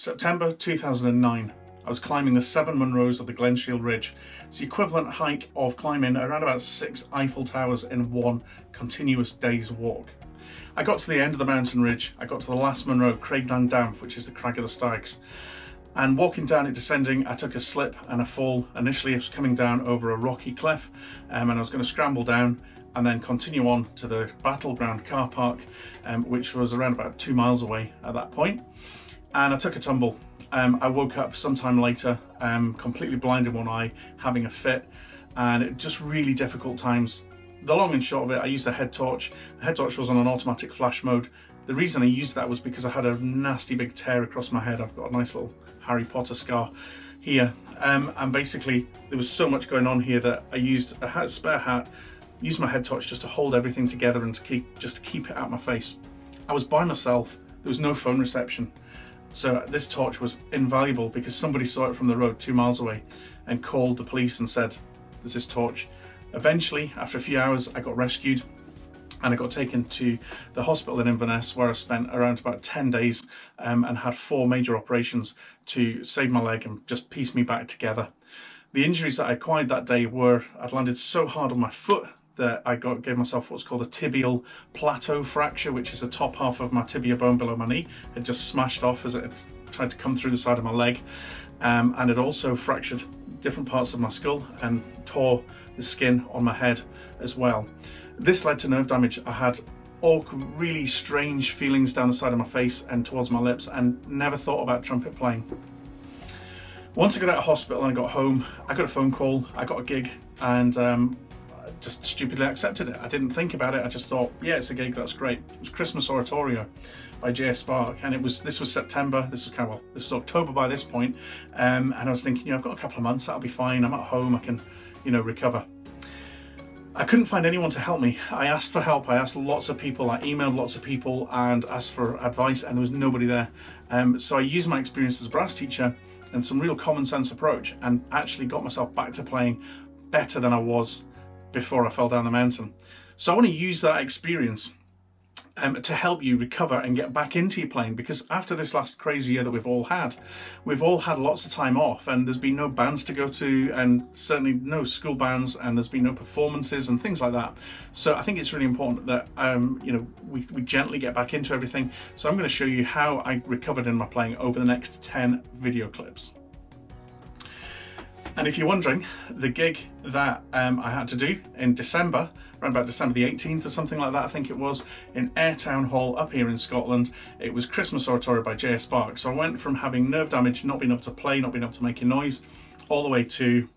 September 2009. I was climbing the 7 Munros of the Glenshield Ridge. It's the equivalent hike of climbing around about 6 Eiffel Towers in one continuous day's walk. I got to the end of the mountain ridge. I got to the last Munro, Craignan Damp, which is the Crag of the Stags. And walking down it, descending, I took a slip and a fall. Initially, I was coming down over a rocky cliff, and I was going to scramble down and then continue on to the Battleground car park, which was around about 2 miles away at that point. And I took a tumble. I woke up sometime later, completely blind in one eye, having a fit, and it just really difficult times. The long and short of it, I used a head torch. The head torch was on an automatic flash mode. The reason I used that was because I had a nasty big tear across my head. I've got a nice little Harry Potter scar here. And basically there was so much going on here that I used a spare hat, used my head torch just to hold everything together and to keep it out my face. I was by myself. There was no phone reception. So this torch was invaluable because somebody saw it from the road 2 miles away and called the police and said, there's this torch. Eventually, after a few hours, I got rescued and I got taken to the hospital in Inverness, where I spent around about 10 days and had 4 major operations to save my leg and just piece me back together. The injuries that I acquired that day were, I'd landed so hard on my foot that I gave myself what's called a tibial plateau fracture, which is the top half of my tibia bone below my knee. It just smashed off as it tried to come through the side of my leg. And it also fractured different parts of my skull and tore the skin on my head as well. This led to nerve damage. I had all really strange feelings down the side of my face and towards my lips, and never thought about trumpet playing. Once I got out of hospital and I got home, I got a phone call, I got a gig, and just stupidly accepted it. I didn't think about it. I just thought, yeah, it's a gig, that's great. It was Christmas Oratorio by J.S. Spark, and this was September. This was October by this point, and I was thinking, I've got a couple of months, that'll be fine. I'm at home, I can, recover. I couldn't find anyone to help me. I asked for help. I asked lots of people. I emailed lots of people and asked for advice, and there was nobody there. So I used my experience as a brass teacher and some real common sense approach, and actually got myself back to playing better than I was before I fell down the mountain. So I want to use that experience to help you recover and get back into your playing, because after this last crazy year that we've all had lots of time off, and there's been no bands to go to, and certainly no school bands, and there's been no performances and things like that. So I think it's really important that we gently get back into everything. So I'm going to show you how I recovered in my playing over the next 10 video clips. And if you're wondering, the gig that I had to do in December, around about December the 18th or something like that, I think it was, in Ayr Town Hall up here in Scotland, it was Christmas Oratorio by J.S. Spark. So I went from having nerve damage, not being able to play, not being able to make a noise, all the way to